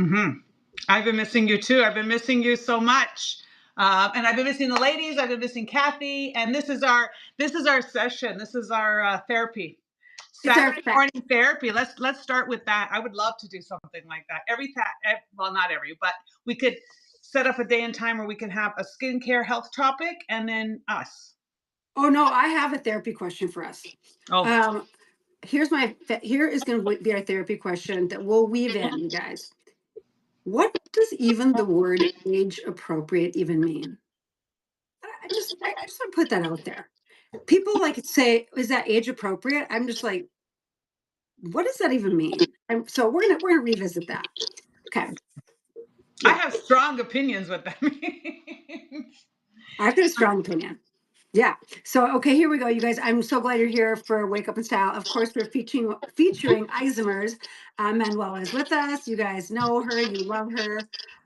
Mm-hmm. I've been missing you too. I've been missing you so much. And I've been missing the ladies. I've been missing Kathy. And this is our session. This is our therapy. Saturday morning therapy. Let's start with that. I would love to do something like that. Well, not every, but we could set up a day and time where we can have a skincare health topic and then us. Oh no, I have a therapy question for us. Oh. Here is going to be our therapy question that we'll weave in, you guys. What does even the word age appropriate even mean? I just want to put that out there. People like to say, is that age appropriate? I'm just like, what does that even mean? And so we're gonna revisit that. Okay. Yeah. I have strong opinions what that means. I've got a strong opinion. Yeah. So, okay, here we go, you guys. I'm so glad you're here for Wake Up in Style. Of course, we're featuring Isomers. Manuela is with us. You guys know her. You love her.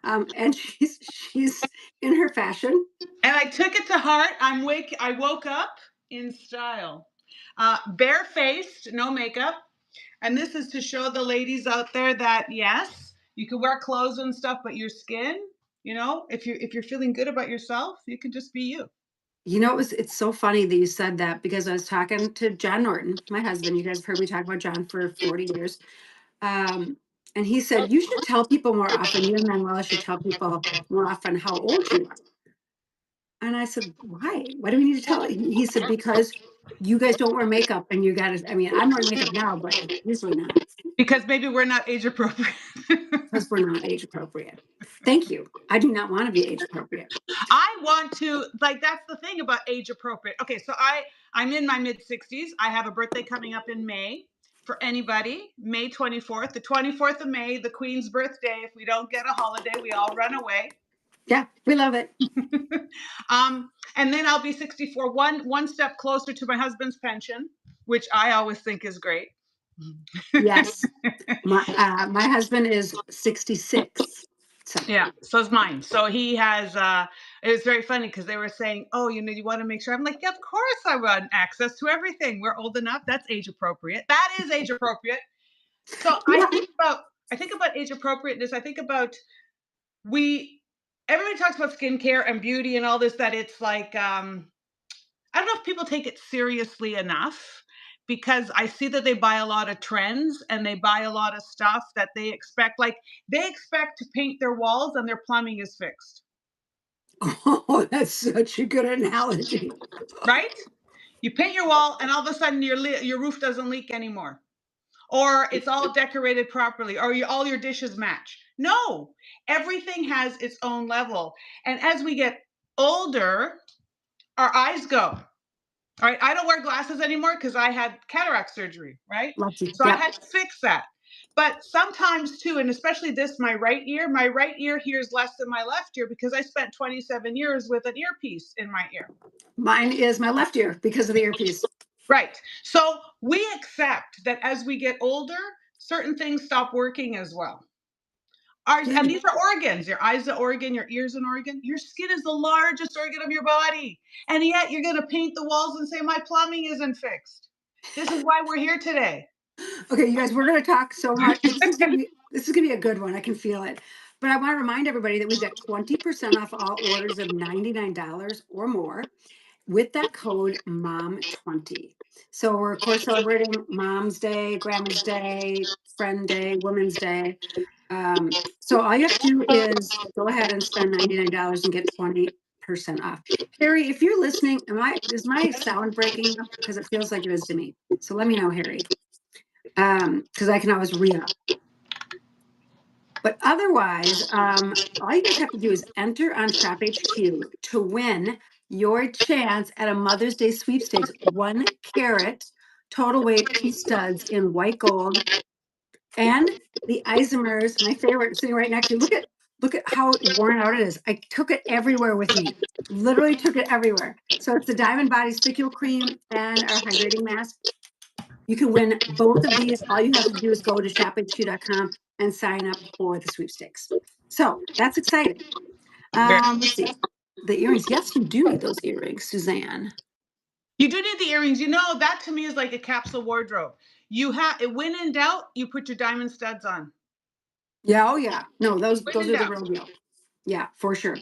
And she's in her fashion. And I took it to heart. I woke up in style. Barefaced, no makeup. And this is to show the ladies out there that, yes, you can wear clothes and stuff, but your skin, if you're feeling good about yourself, you can just be you. You know, it's so funny that you said that, because I was talking to John Norton, my husband. You guys have heard me talk about John for 40 years. And he said, you should tell people more often, you and Manuela should tell people more often how old you are. And I said, why? Why do we need to tell it? He said, because you guys don't wear makeup and you got to, I mean, I'm wearing makeup now, but usually not. Because maybe we're not age appropriate. Because we're not age appropriate. Thank you. I do not want to be age appropriate. I want to, that's the thing about age appropriate. Okay, so I'm in my mid 60s. I have a birthday coming up in May. For anybody, May 24th, the 24th of May, the Queen's birthday. If we don't get a holiday, we all run away. Yeah, we love it. And then I'll be 64, one step closer to my husband's pension, which I always think is great. Yes. My husband is 66. So. Yeah, so is mine. So he has, it was very funny because they were saying, oh, you want to make sure. I'm like, yeah, of course I want access to everything. We're old enough. That's age appropriate. That is age appropriate. So yeah. I think about age appropriateness. I think about everybody talks about skincare and beauty and all this, that it's like, I don't know if people take it seriously enough, because I see that they buy a lot of trends and they buy a lot of stuff that they expect to paint their walls and their plumbing is fixed. Oh, that's such a good analogy. Right? You paint your wall and all of a sudden your roof doesn't leak anymore. Or it's all decorated properly, or all your dishes match. No, everything has its own level. And as we get older, our eyes go. All right, I don't wear glasses anymore because I had cataract surgery, right? Lucky. So yep. I had to fix that. But sometimes too, and especially my right ear hears less than my left ear because I spent 27 years with an earpiece in my ear. Mine is my left ear because of the earpiece. Right. So we accept that as we get older, certain things stop working as well. And these are organs. Your eyes an organ, your ears an organ. Your skin is the largest organ of your body. And yet you're going to paint the walls and say, my plumbing isn't fixed. This is why we're here today. Okay, you guys, we're going to talk so much. This is going to be a good one. I can feel it. But I want to remind everybody that we've got 20% off all orders of $99 or more with that code MOM20. So we're, of course, celebrating Mom's Day, Grandma's Day, Friend Day, Women's Day. So all you have to do is go ahead and spend $99 and get 20% off. Harry, if you're listening, is my sound breaking? Because it feels like it is to me. So let me know, Harry. Because I can always re-up. But otherwise, all you guys have to do is enter on Shop HQ to win your chance at a Mother's Day sweepstakes, 1 carat total weight P studs in white gold, and the Isomers, my favorite, sitting right next to you. Look at how worn out it is. I took it everywhere with me. Literally took it everywhere. So it's the Diamond Body Spicule Cream and our hydrating mask. You can win both of these. All you have to do is go to shophq.com and sign up for the sweepstakes. So that's exciting. Let's see. The earrings. Yes, you do need those earrings, Suzanne. You do need the earrings. That to me is like a capsule wardrobe. When in doubt, you put your diamond studs on. Yeah. Oh yeah. No, those When in are the doubt. real deal. Yeah, for sure.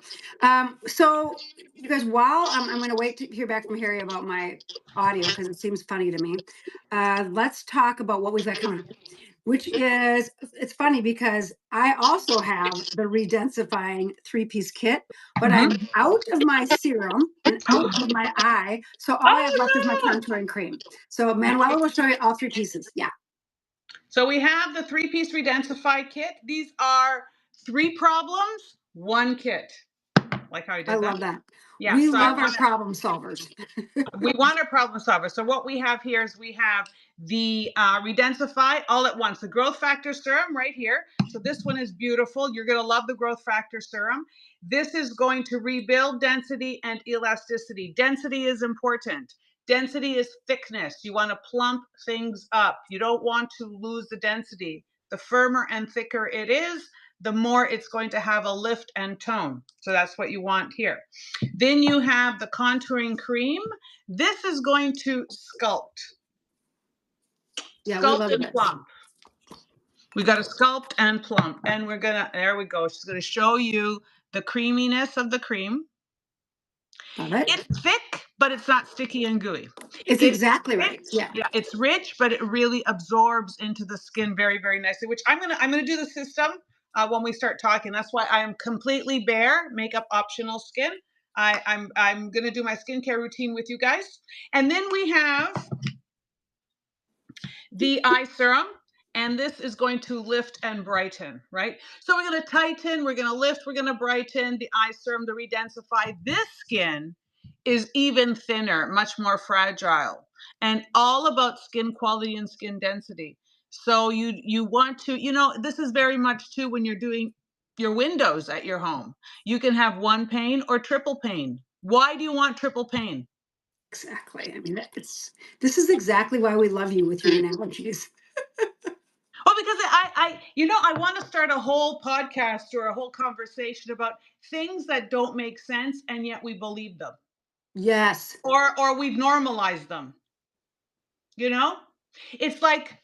So you guys, while I'm going to wait to hear back from Harry about my audio because it seems funny to me. Let's talk about what we've got coming up, which is, it's funny because I also have the Redensifying 3-piece kit, but I'm out of my serum and out of my eye. So all I have left is my Oh, no. contouring cream. So Manuela will show you all 3 pieces. Yeah. So we have the 3-piece Redensify kit. These are 3 problems, 1 kit. Like how I I did that? love that. Yeah, We so I love our want problem solvers. we want a problem solver. So what we have here is we have the Redensify all at once, the growth factor serum right here. So this one is beautiful. You're going to love the growth factor serum. This is going to rebuild density and elasticity. Density is important. Density is thickness. You want to plump things up. You don't want to lose the density. The firmer and thicker it is, the more it's going to have a lift and tone. So that's what you want here. Then you have the contouring cream. This is going to sculpt. Yeah, we Sculpt love and this. plump. We got to sculpt and plump. And we're going to, there we go. She's going to show you the creaminess of the cream. Love it. It's thick, but it's not sticky and gooey. It's exactly right. Yeah. Yeah, it's rich, but it really absorbs into the skin very, very nicely, which I'm gonna do the system when we start talking. That's why I am completely bare, makeup optional skin. I'm gonna do my skincare routine with you guys. And then we have the eye serum, and this is going to lift and brighten, right? So we're going to tighten, we're going to lift, we're going to brighten the eye serum, the Redensify. This skin is even thinner, much more fragile, and all about skin quality and skin density. So you want to, this is very much too when you're doing your windows at your home. You can have 1 pane or triple pane. Why do you want triple pane? Exactly. I mean, this is exactly why we love you with your analogies. Well, because I want to start a whole podcast or a whole conversation about things that don't make sense and yet we believe them. Yes. Or we've normalized them. It's like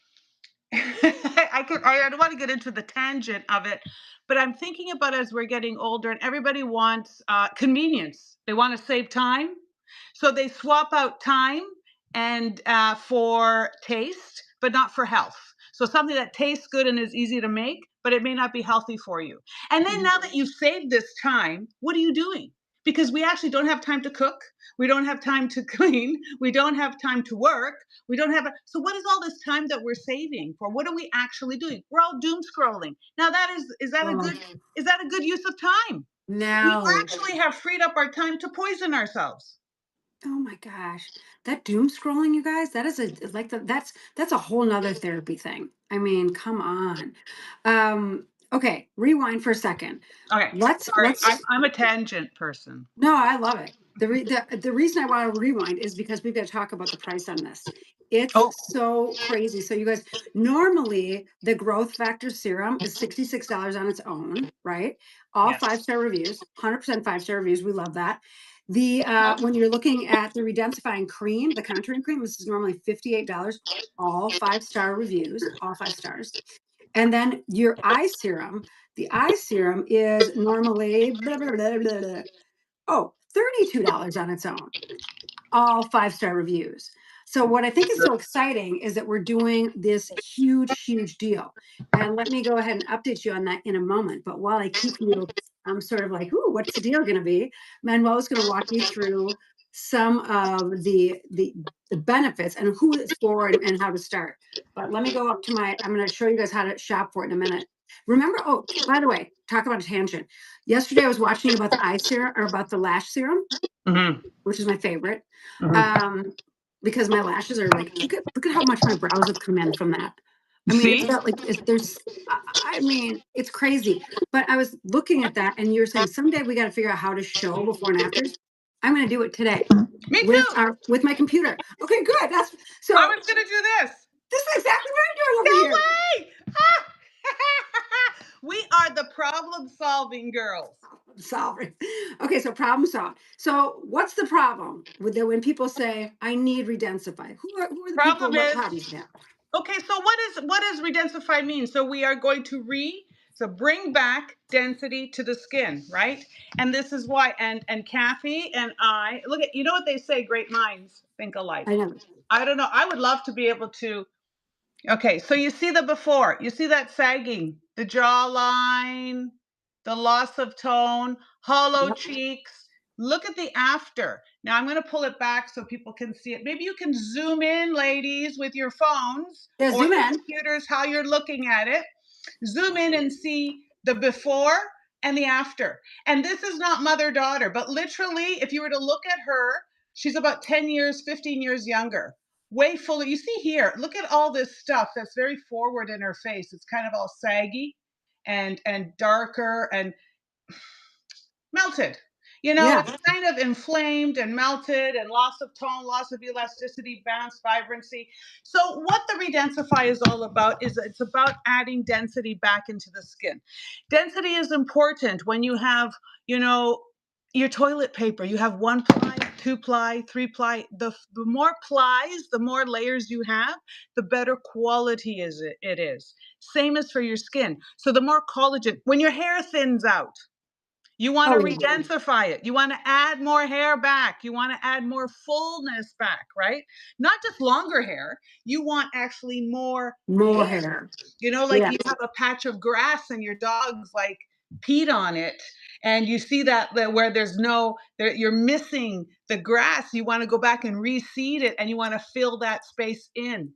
I don't want to get into the tangent of it, but I'm thinking about as we're getting older and everybody wants convenience. They want to save time. So they swap out time and for taste, but not for health. So something that tastes good and is easy to make, but it may not be healthy for you. And then now that you've saved this time, what are you doing? Because we actually don't have time to cook. We don't have time to clean. We don't have time to work. We don't have. So what is all this time that we're saving for? What are we actually doing? We're all doom scrolling. Now is that a good use of time? We No. actually have freed up our time to poison ourselves. Oh my gosh. That doom scrolling, you guys, that is that's a whole nother therapy thing. I mean, come on. Okay, rewind for a second. Okay, Let's sorry, I'm a tangent person. No, I love it. The reason I want to rewind is because we've got to talk about the price on this. It's Oh, so crazy. So you guys, normally the growth factor serum is $66 on its own, right? All yes. 5-star reviews, 100% 5-star reviews. We love that. The when you're looking at the Redensifying cream, the contouring cream, this is normally $58. All 5-star reviews, all 5 stars. And then your eye serum, the eye serum is normally $32 on its own, all 5-star reviews. So what I think is so exciting is that we're doing this huge deal. And let me go ahead and update you on that in a moment. But while I keep you, I'm sort of like, ooh, what's the deal going to be? Manuel's going to walk you through some of the benefits and who it's for and how to start. But let me go up to I'm going to show you guys how to shop for it in a minute. Remember, oh, by the way, talk about a tangent. Yesterday I was watching about the eye serum or about the lash serum, which is my favorite. Because my lashes are like, look at how much my brows have come in from that. I mean, it's not like I mean, it's crazy. But I was looking at that and you're saying someday we got to figure out how to show before and afters. I'm going to do it today. Me too. With my computer. Okay, good. I was going to do this. This is exactly what I'm doing over here. Way! We are the problem solving girls. Solving. Okay, so problem solved. So what's the problem with when people say I need Redensify? Who are the Problem people? is, What problems now? okay, so what does Redensify mean? So we are going to So bring back density to the skin, right? And this is why, and Kathy and I, look at, you know what they say, great minds think alike. I know. I don't know. I would love to be able to. Okay, so you see the before, you see that sagging, the jawline, the loss of tone, hollow Yep. cheeks. Look at the after. Now I'm going to pull it back so people can see it. Maybe you can zoom in, ladies, with your phones Yeah, or zoom the in. computers, how you're looking at it. Zoom in and see the before and the after. And this is not mother-daughter, but literally, if you were to look at her, she's about 10 years, 15 years younger. Way fuller. You see here, look at all this stuff that's very forward in her face. It's kind of all saggy and darker and melted. You know, Yeah. it's kind of inflamed and melted and loss of tone, loss of elasticity, bounce, vibrancy. So what the Redensify is all about is it's about adding density back into the skin. Density is important when you have, you know, your toilet paper. You have 1 ply, 2 ply, 3 ply. The more plies, the more layers you have, the better quality it is. Same as for your skin. So the more collagen, when your hair thins out, you want to redensify it. You want to add more hair back. You want to add more fullness back, right? Not just longer hair. You want actually more hair. You know, like you have a patch of grass and your dog's like peed on it. And you see that where you're missing the grass. You want to go back and reseed it and you want to fill that space in.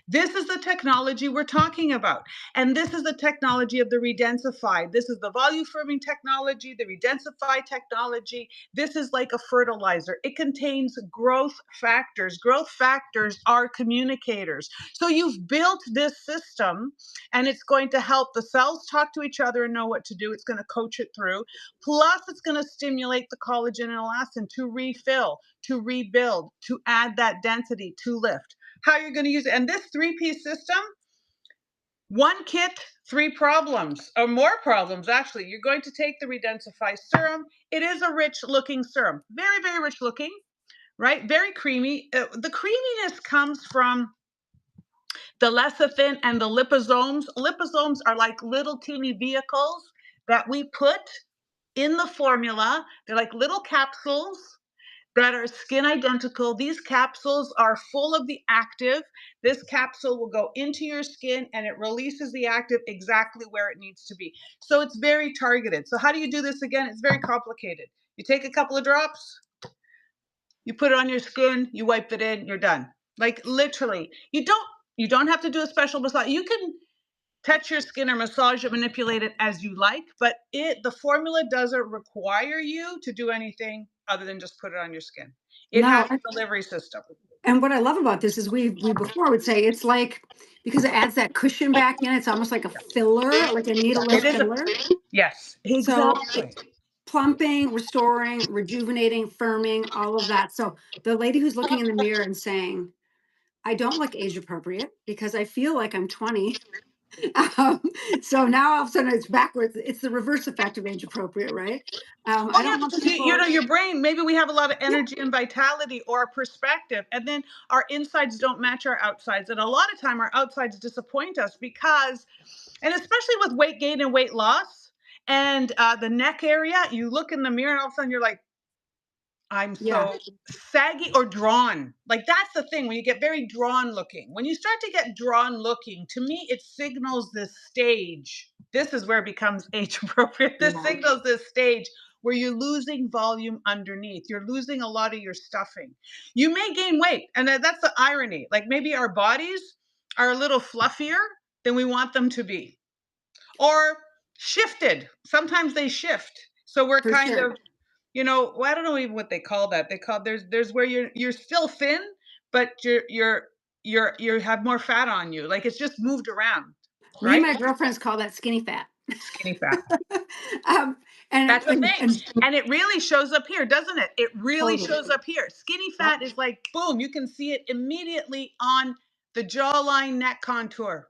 This is the technology we're talking about. And this is the technology of the Redensify. This is the volume firming technology, the Redensify technology. This is like a fertilizer. It contains growth factors. Growth factors are communicators. So you've built this system and it's going to help the cells talk to each other and know what to do. It's going to coach it through. Plus, it's going to stimulate the collagen and elastin to refill, to rebuild, to add that density, to lift. How you're going to use it. And this 3-piece system, 1 kit, 3 problems, or more problems, actually. You're going to take the Redensify serum. It is a rich looking serum. Very, very rich looking, right? Very creamy. The creaminess comes from the lecithin and the liposomes. Liposomes are like little teeny vehicles that we put in the formula. They're like little capsules that are skin identical. These capsules are full of the active. This capsule will go into your skin and it releases the active exactly where it needs to be. So it's very targeted. So how do you do this again? It's very complicated. You take a couple of drops, you put it on your skin, you wipe it in, you're done. Like literally, you don't have to do a special massage. You can touch your skin or massage it, manipulate it as you like, but the formula doesn't require you to do anything other than just put it on your skin. It has a delivery system. And what I love about this is we before would say it's like, because it adds that cushion back in, it's almost like a filler, like a needleless filler. Yes, So exactly. plumping, restoring, rejuvenating, firming, all of that. So the lady who's looking in the mirror and saying, I don't look age appropriate because I feel like I'm 20. So now all of a sudden it's backwards. It's the reverse effect of age appropriate, right? I don't want Because people. your brain, maybe we have a lot of energy and vitality or perspective, and then our insides don't match our outsides. And a lot of time our outsides disappoint us because, and especially with weight gain and weight loss and the neck area, you look in the mirror and all of a sudden you're like, I'm so saggy or drawn. Like that's the thing when you get very drawn looking. When you start to get drawn looking, to me, it signals this stage. This is where it becomes age appropriate. This signals this stage where you're losing volume underneath. You're losing a lot of your stuffing. You may gain weight. And that's the irony. Like maybe our bodies are a little fluffier than we want them to be. Or shifted. Sometimes they shift. So we're For kind sure. of well, I don't know even what they call that. They call there's where you're still thin, but you have more fat on you. Like it's just moved around, Me and right? my girlfriends call that skinny fat. Skinny fat. um, That's the thing. and And it really shows up here, doesn't it? It really totally. shows up here. Skinny fat is like boom, you can see it immediately on the jawline, neck contour.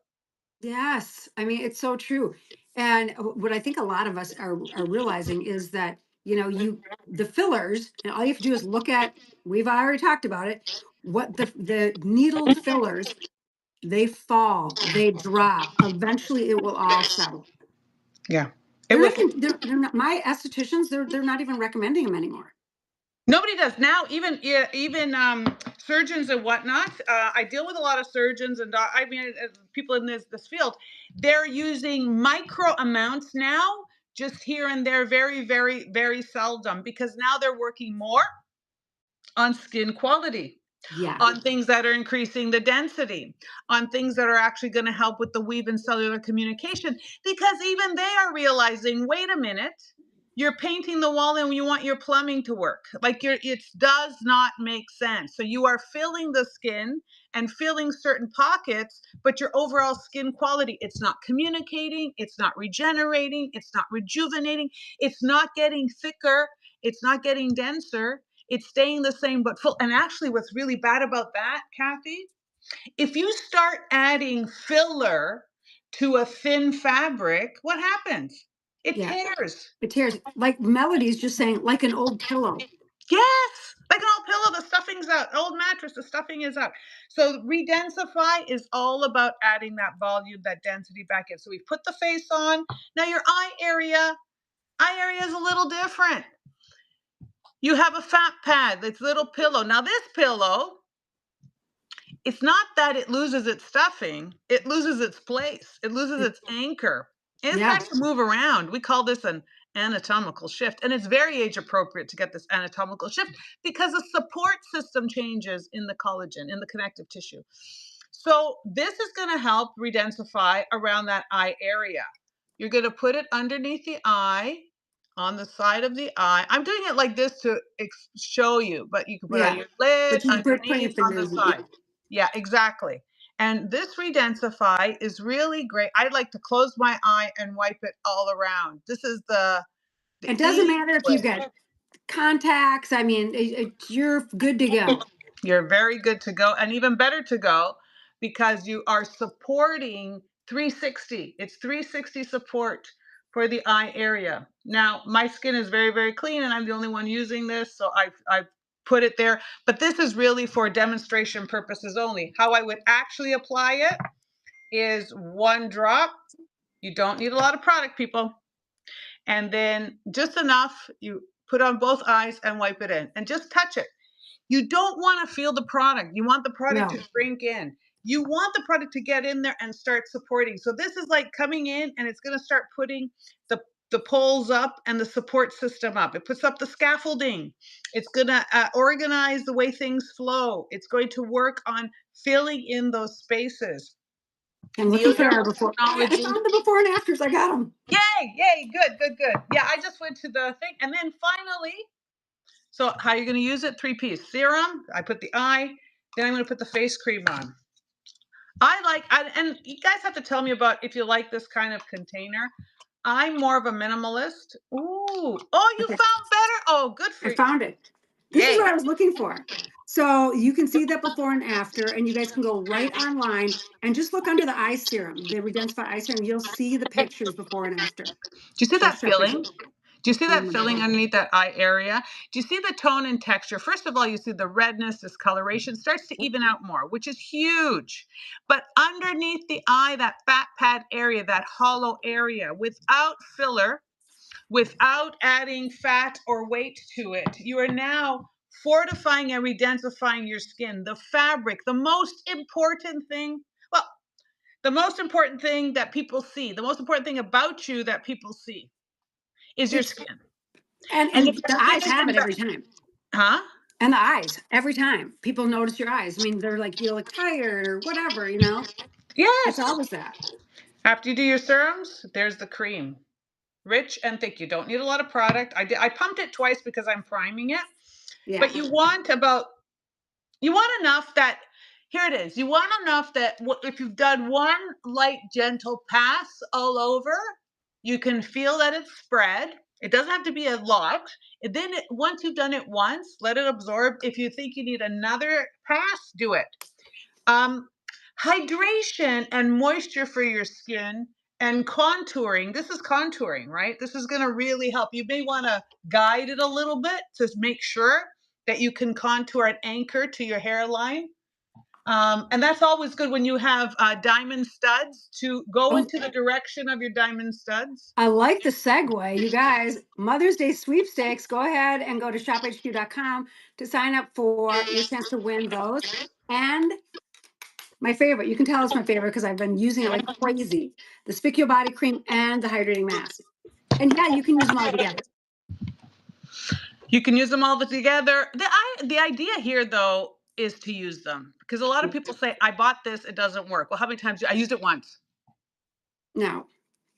Yes, I mean it's so true. And what I think a lot of us are realizing is that the fillers, and all you have to do is look at. We've already talked about it. What the needled fillers, they fall, they drop. Eventually, it will all settle. Yeah. It They're was. not even, they're not, my estheticians, they're not even recommending them anymore. Nobody does now. Even surgeons and whatnot. I deal with a lot of surgeons and people in this field. They're using micro amounts now, just here and there, very, very, very seldom, because now they're working more on skin quality, Yeah. on things that are increasing the density, on things that are actually going to help with the weave and cellular communication, because even they are realizing, wait a minute, you're painting the wall and you want your plumbing to work. Like it does not make sense. So you are filling the skin and filling certain pockets, but your overall skin quality, it's not communicating, it's not regenerating, it's not rejuvenating, it's not getting thicker, it's not getting denser. It's staying the same but full. And actually, what's really bad about that, Kathy, if you start adding filler to a thin fabric, what happens? It Yeah. tears. It tears. Like Melody's just saying, like an old pillow. Yes, like an old pillow, the stuffing's out. Old mattress, the stuffing is out. So Redensify is all about adding that volume, that density back in. So we put the face on. Now your eye area is a little different. You have a fat pad, this little pillow. Now this pillow, it's not that it loses its stuffing, it loses its place, it loses its anchor. And it Yeah. starts to move around. We call this an anatomical shift. And it's very age appropriate to get this anatomical shift because the support system changes in the collagen, in the connective tissue. So this is going to help redensify around that eye area. You're going to put it underneath the eye, on the side of the eye. I'm doing it like this to show you, but you can put it on Yeah. your lid, But you put your underneath, on the fingers. side. Yeah, exactly. And this Redensify is really great. I like to close my eye and wipe it all around. This is the It doesn't easy matter if you've way. got contacts. I mean, you're good to go. You're very good to go, and even better to go, because you are supporting 360. It's 360 support for the eye area. Now, my skin is very, very clean, and I'm the only one using this, so I've put it there. But this is really for demonstration purposes only. How I would actually apply it is one drop. You don't need a lot of product, people. And then just enough, you put on both eyes and wipe it in, and just touch it. You don't want to feel the product. You want the product No. to shrink in. You want the product to get in there and start supporting. So this is like coming in, and it's going to start putting the poles up and the support system up. It puts up the scaffolding. It's going to organize the way things flow. It's going to work on filling in those spaces. I'm looking for our Neodermal before. I technology. found the before and afters. I got them. Yay, good. Yeah, I just went to the thing. And then finally, so how you're going to use it? 3-piece serum. I put the eye. Then I'm going to put the face cream on. And you guys have to tell me about if you like this kind of container. I'm more of a minimalist. Ooh. Oh, you Okay. found better? Oh, good for I you. found it. This is Yay. what I was looking for. So you can see that before and after, and you guys can go right online and just look under the eye serum, the Redensify eye serum. You'll see the pictures before and after. Do you see It'll that show you. filling? Do you see Oh that my filling God. underneath that eye area? Do you see the tone and texture? First of all, you see the redness, discoloration starts to even out more, which is huge. But underneath the eye, that fat pad area, that hollow area, without filler, without adding fat or weight to it, you are now fortifying and redensifying your skin. The fabric, the most important thing, well, the most important thing that people see, the most important thing about you that people see is your It's skin. and And if the your eyes skin is have in it every time. huh? And the eyes every time. People notice your eyes. I mean, they're like you look tired or whatever, you know. It's Yes. always that. After you do your serums, there's the cream. Rich and thick. You don't need a lot of product. I pumped it twice because I'm priming it. Yeah. But you want enough that, here it is. You want enough that if you've done one light, gentle pass all over, you can feel that it's spread. It doesn't have to be a lot. And then once you've done it once, let it absorb. If you think you need another pass, do it. Um, Hydration and moisture for your skin and contouring. This is contouring, right? This is going to really help. You may want to guide it a little bit to make sure that you can contour and anchor to your hairline. And that's always good when you have diamond studs to go Oh, into the direction of your diamond studs. I like the segue. You guys, Mother's Day sweepstakes, go ahead and go to shophq.com to sign up for your chance to win those. And my favorite, you can tell it's my favorite because I've been using it like crazy. The Spick Your Body Cream and the Hydrating Mask. And yeah, you can use them all together. You can use them all together. The idea here, though, is to use them, because a lot of people say, I bought this, it doesn't work. Well, how many times? I used it once. No,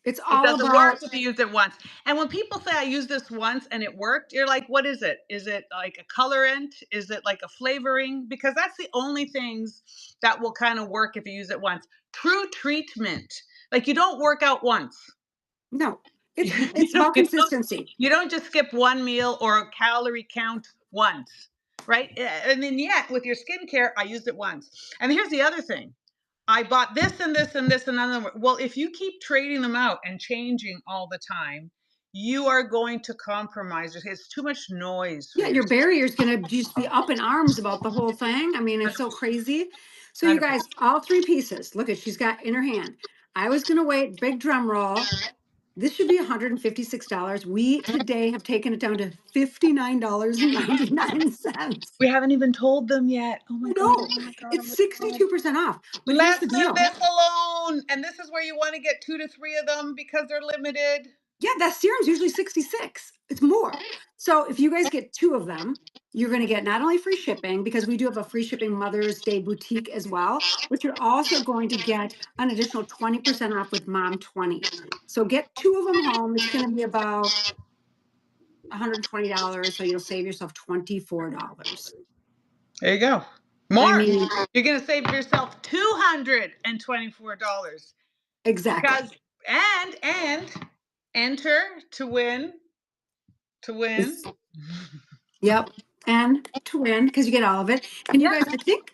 it's It all doesn't work about, if you use it once. And when people say, I used this once and it worked, you're like, what is it? Is it like a colorant? Is it like a flavoring? Because that's the only things that will kind of work if you use it once. True treatment. Like, you don't work out once. no, it's You it's don't, about consistency. you don't just skip one meal or a calorie count once, right? And then yet with your skincare, I used it once. And here's the other thing. I bought this and this and this and another. Well, if you keep trading them out and changing all the time, you are going to compromise. It's too much noise for Yeah, your barrier is going to just be up in arms about the whole thing. I mean, it's so crazy. So you guys, all three pieces. Look at, she's got in her hand. I was going to wait, big drum roll. This should be $156. We today have taken it down to $59.99. We haven't even told them yet. Oh I my God. know. Oh my God. Oh It's my God. 62% off. But here's Let's the leave deal. this alone. And this is where you want to get 2 to 3 of them because they're limited. Yeah, that serum's usually 66. It's more. So if you guys get 2 of them, you're going to get not only free shipping, because we do have a free shipping Mother's Day boutique as well, but you're also going to get an additional 20% off with Mom 20. So get 2 of them home. It's going to be about $120. So you'll save yourself $24. There you go. I More. mean, You're going to save yourself $224 exactly. because and enter to win Yep. And to win, because you get all of it. And you Yeah. guys,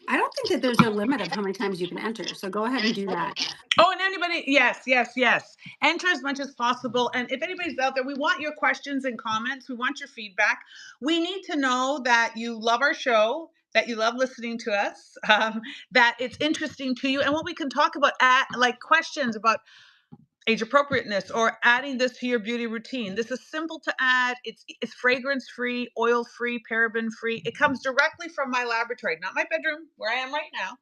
I don't think that there's a limit of how many times you can enter. So go ahead and do that. Oh, and anybody, yes. Enter as much as possible. And if anybody's out there, we want your questions and comments. We want your feedback. We need to know that you love our show, that you love listening to us, that it's interesting to you, and what we can talk about, like questions about age appropriateness or adding this to your beauty routine. This is simple to add. It's fragrance free, oil free, paraben free. It comes directly from my laboratory, not my bedroom where I am right now.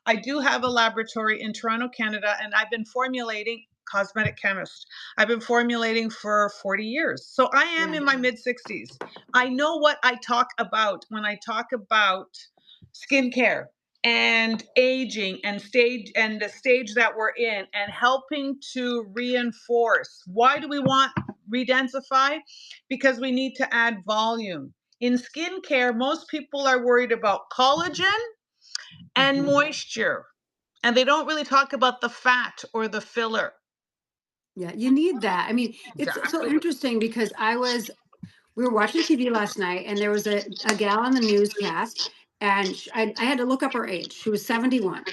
I do have a laboratory in Toronto, Canada, and I've been formulating, cosmetic chemist. I've been formulating for 40 years. So I am in my mid 60s. I know what I talk about when I talk about skincare and aging and the stage that we're in, and helping to reinforce. Why do we want Redensify? Because we need to add volume. In skincare, most people are worried about collagen and moisture, and they don't really talk about the fat or the filler. Yeah, you need that. I mean, it's so Exactly. interesting because we were watching TV last night and there was a gal on the newscast and I had to look up her age. She was 71.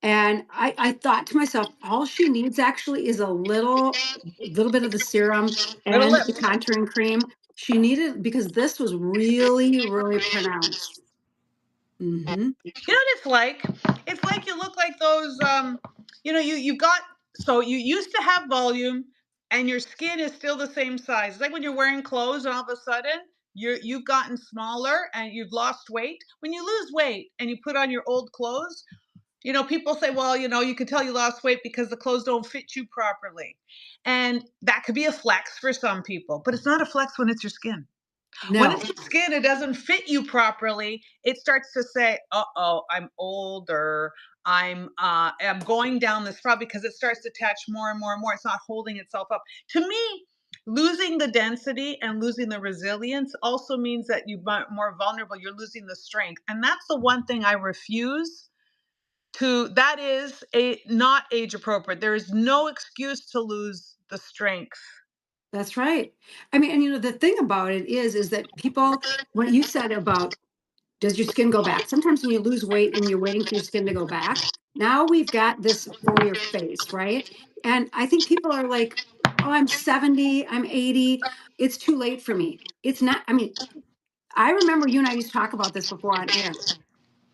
And I thought to myself, all she needs actually is a little bit of the serum Little and lip. the contouring cream. She needed, because this was really, really pronounced. Hmm. You know what it's like? It's like you look like those you got, so you used to have volume and your skin is still the same size. It's like when you're wearing clothes and all of a sudden you've gotten smaller and you've lost weight. When you lose weight and you put on your old clothes, people say, well, you can tell you lost weight because the clothes don't fit you properly. And that could be a flex for some people, but it's not a flex when it's your skin. When No, it's your skin, it doesn't fit you properly. It starts to say, "Uh-oh, I'm older. I'm going down this route," because it starts to attach more and more and more. It's not holding itself up. To me, losing the density and losing the resilience also means that you're more vulnerable. You're losing the strength, and that's the one thing I refuse to. That is not age appropriate. There is no excuse to lose the strength. that's right. I mean, and the thing about it is that people, what you said about, does your skin go back? Sometimes when you lose weight and you're waiting for your skin to go back, now we've got this for your face, right? And I think people are like, oh, I'm 70, I'm 80, it's too late for me. It's not, I mean, I remember you and I used to talk about this before on air.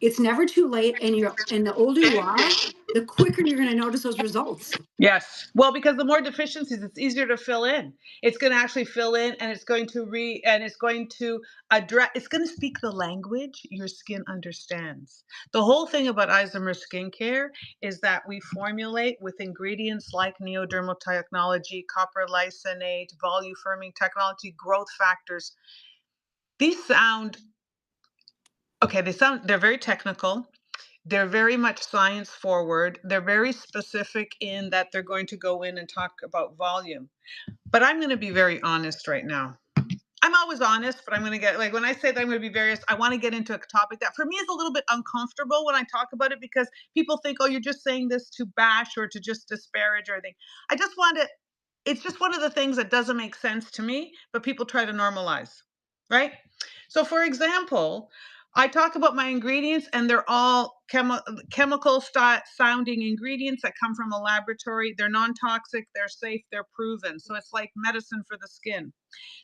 it's never too late. And the older you are, the quicker you're going to notice those results. Yes. Well, because the more deficiencies, it's easier to fill in. It's going to actually fill in, and it's going to address, it's going to speak the language your skin understands. The whole thing about Isomers Skincare is that we formulate with ingredients like neodermal technology, copper lysate, volume-firming technology, growth factors. These sound, okay, they're very technical. They're very much science forward. They're very specific in that they're going to go in and talk about volume. But I'm going to be very honest right now. I'm always honest, but I'm going to get, like, when I say that I'm going to be very honest, I want to get into a topic that for me is a little bit uncomfortable when I talk about it, because people think, oh, you're just saying this to bash or to just disparage or anything. I just want to, it's just one of the things that doesn't make sense to me, but people try to normalize, right? So for example, I talk about my ingredients, and they're all chemical sounding ingredients that come from a laboratory. They're non-toxic, they're safe, they're proven. So it's like medicine for the skin.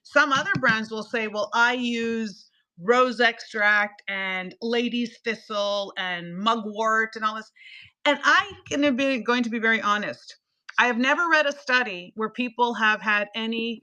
Some other brands will say, well, I use rose extract and lady's thistle and mugwort and all this. And I'm going to be very honest. I have never read a study where people have had any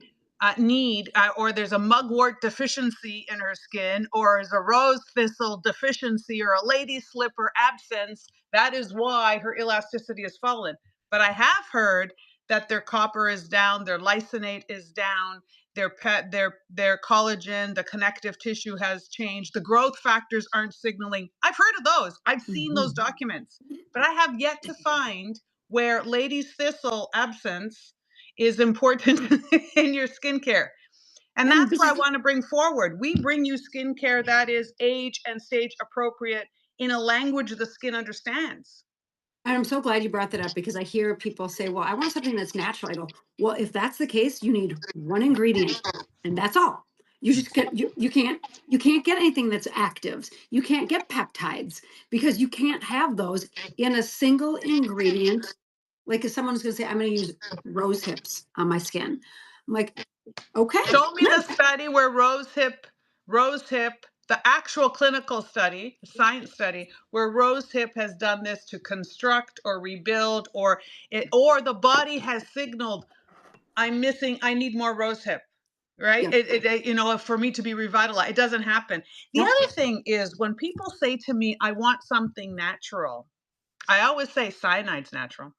need, or there's a mugwort deficiency in her skin, or is a rose thistle deficiency, or a lady slipper absence. That is why her elasticity has fallen. But I have heard that their copper is down, their lysate is down, their collagen, the connective tissue has changed, the growth factors aren't signaling. I've heard of those. I've seen those documents, but I have yet to find where lady's thistle absence is important in your skincare. And that's what I want to bring forward. We bring you skincare that is age and stage appropriate in a language the skin understands. And I'm so glad you brought that up, because I hear people say, well, I want something that's natural. I go, well, if that's the case, you need one ingredient, and that's all. You just you can't get anything that's actives. You can't get peptides, because you can't have those in a single ingredient. Like if someone's going to say, I'm going to use rose hips on my skin. I'm like, okay. Show me the study where rose hip, the actual clinical study, science study, where rose hip has done this to construct or rebuild, or the body has signaled, I need more rose hip, right? Yeah. For me to be revitalized, it doesn't happen. The Nope. other thing is, when people say to me, I want something natural, I always say cyanide's natural.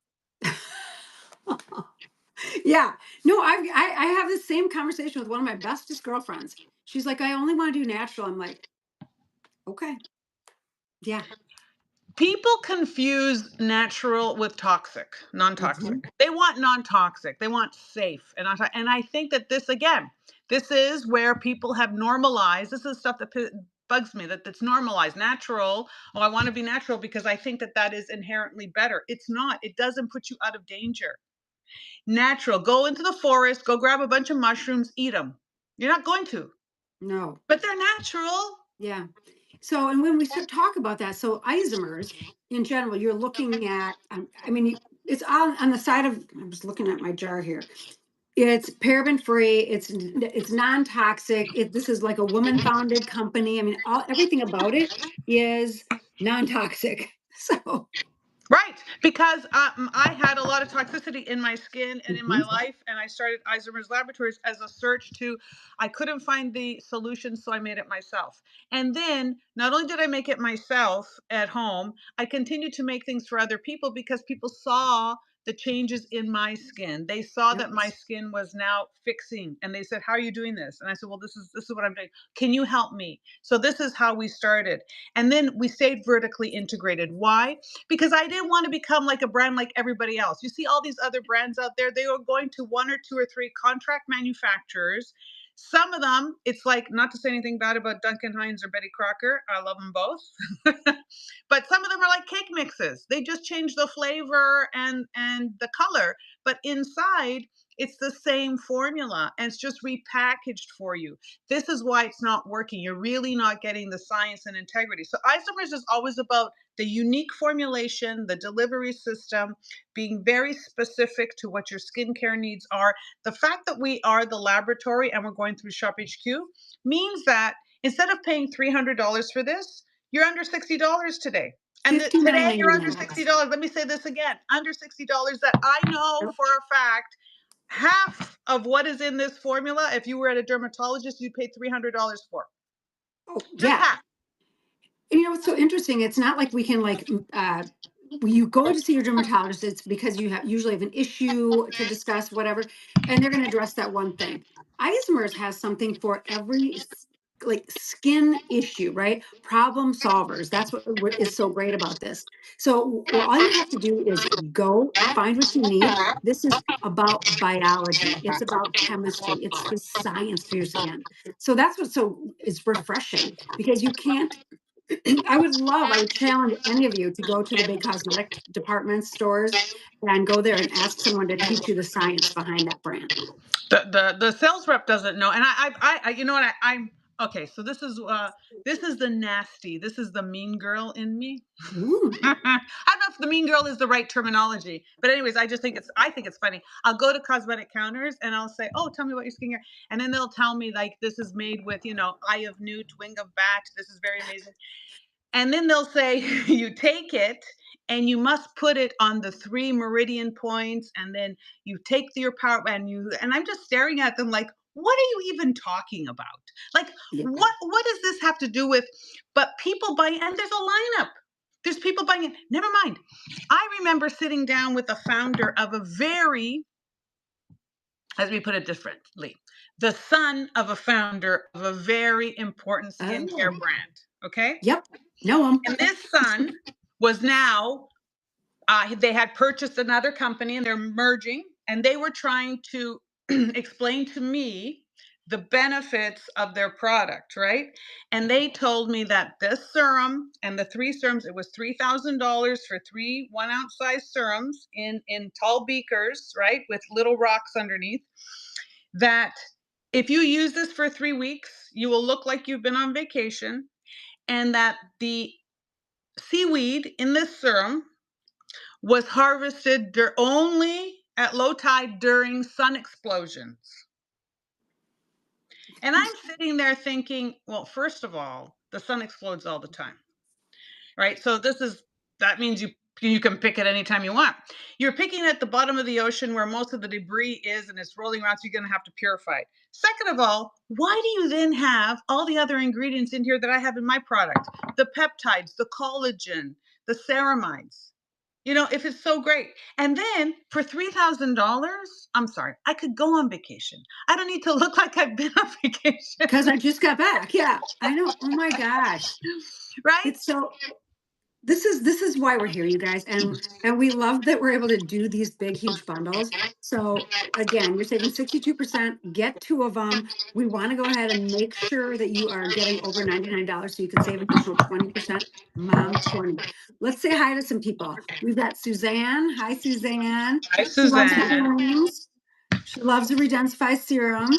Yeah. No, I have the same conversation with one of my bestest girlfriends. She's like, I only want to do natural. I'm like, okay. Yeah. People confuse natural with toxic, non-toxic. They want non-toxic. They want safe. And I think that this is where people have normalized. This is stuff that bugs me, that's normalized. Natural. Oh, I want to be natural because I think that is inherently better. It's not. It doesn't put you out of danger. Natural. Go into the forest, go grab a bunch of mushrooms, eat them. You're not going to. No. But they're natural. Yeah. So, and when we talk about that, so isomers in general, you're looking at, I mean, it's on the side of, I'm just looking at my jar here. It's paraben free. It's non-toxic. This is like a woman-founded company. I mean, everything about it is non-toxic. So, Right, because I had a lot of toxicity in my skin and in my life, and I started Isomers Laboratories as a search I couldn't find the solution, so I made it myself. And then, not only did I make it myself at home, I continued to make things for other people, because people saw the changes in my skin. They saw that my skin was now fixing, and they said, how are you doing this? And I said, well, this is what I'm doing. Can you help me? So this is how we started. And then we stayed vertically integrated. Why? Because I didn't want to become like a brand like everybody else. You see all these other brands out there, they are going to one or two or three contract manufacturers. Some of them, it's like, not to say anything bad about Duncan Hines or Betty Crocker, I love them both. But some of them are like cake mixes. They just change the flavor and the color, but inside it's the same formula, and it's just repackaged for you. This is why it's not working. You're really not getting the science and integrity. So Isomers is always about the unique formulation, the delivery system, being very specific to what your skincare needs are. The fact that we are the laboratory and we're going through Shop HQ means that instead of paying $300 for this, you're under $60 today. And today you're under $60. Let me say this again, under $60 that I know for a fact, half of what is in this formula, if you were at a dermatologist, you'd pay $300 for. Oh, just yeah. half. And you know what's so interesting? It's not like we can when you go to see your dermatologist, it's because you usually have an issue to discuss, whatever, and they're going to address that one thing. Isomers has something for every like skin issue, right? Problem solvers. That's what is so great about this. So all you have to do is go find what you need. This is about biology. It's about chemistry. It's the science to your skin. So that's what's so is refreshing, because you can't I would challenge any of you to go to the big cosmetic department stores and go there and ask someone to teach you the science behind that brand. The sales rep doesn't know, and I you know what, I'm okay. So this is the nasty. This is the mean girl in me. I don't know if the mean girl is the right terminology, but anyways, I think it's funny. I'll go to cosmetic counters and I'll say, "Oh, tell me about your skincare," and then they'll tell me like, "This is made with, eye of newt, wing of bat. This is very amazing." And then they'll say, you take it and you must put it on the 3 meridian points, and then you take your power and I'm just staring at them like, what are you even talking about? Like, what does this have to do with? But people buy, and there's a lineup. There's people buying it. Never mind. I remember sitting down with the founder of let me put it differently, the son of a founder of a very important skincare brand. Okay. Yep. Know him. And this son was now, they had purchased another company and they're merging, and they were trying to explain to me the benefits of their product, right? And they told me that this serum and the 3 serums, it was $3,000 for 3 1-ounce size serums in tall beakers, right, with little rocks underneath, that if you use this for 3 weeks, you will look like you've been on vacation, and that the seaweed in this serum was harvested only at low tide during sun explosions. And I'm sitting there thinking, well, first of all, the sun explodes all the time, right? So that means you can pick it anytime you want. You're picking at the bottom of the ocean where most of the debris is, and it's rolling around, so you're going to have to purify it. Second of all, why do you then have all the other ingredients in here that I have in my product? The peptides, the collagen, the ceramides. If it's so great. And then for $3,000, I'm sorry, I could go on vacation. I don't need to look like I've been on vacation. Because I just got back. Yeah, I know. Oh my gosh. Right? It's so this is why we're here, you guys. And we love that we're able to do these big, huge bundles. So again, you're saving 62%, get 2 of them. We want to go ahead and make sure that you are getting over $99 so you can save an additional 20%. Mom 20. Let's say hi to some people. We've got Suzanne. Hi, Suzanne. Hi, She loves the Suzanne. earrings. She loves the Redensify serum.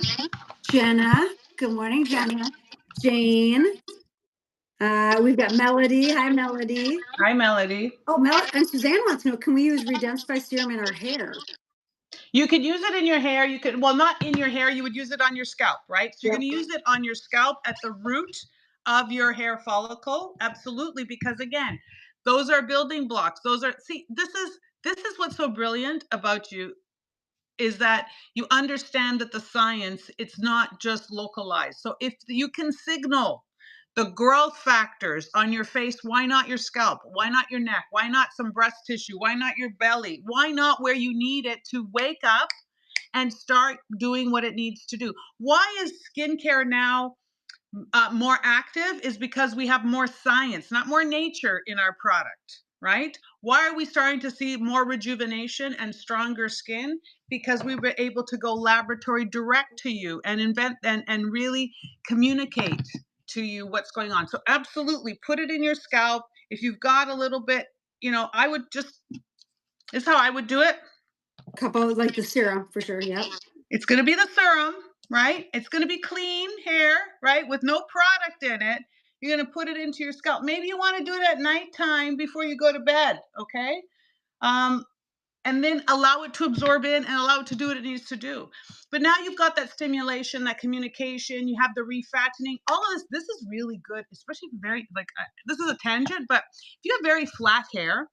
Jenna. Good morning, Jenna. Jane. We've got Melody. Hi, Melody. Hi, Melody. Oh, and Suzanne wants to know, can we use Redensify serum in our hair? You could use it in your hair. You could, well, not in your hair. You would use it on your scalp, right? So you're going to use it on your scalp at the root of your hair follicle. Absolutely. Because again, those are building blocks. See, this is what's so brilliant about you, is that you understand that the science, it's not just localized. So if you can signal the growth factors on your face, why not your scalp? Why not your neck? Why not some breast tissue? Why not your belly? Why not where you need it to wake up and start doing what it needs to do? Why is skincare now more active? Is because we have more science, not more nature in our product, right? Why are we starting to see more rejuvenation and stronger skin? Because we were able to go laboratory direct to you and invent and really communicate to you what's going on. So absolutely put it in your scalp. If you've got a little bit, I would just, this is how I would do it. Couple like the serum for sure. Yep. It's going to be the serum, right? It's going to be clean hair, right? With no product in it. You're going to put it into your scalp. Maybe you want to do it at nighttime before you go to bed. Okay. And and then allow it to absorb in and allow it to do what it needs to do. But now you've got that stimulation, that communication, you have the refattening, all of this is really good, especially very, like, this is a tangent, but if you have very flat hair,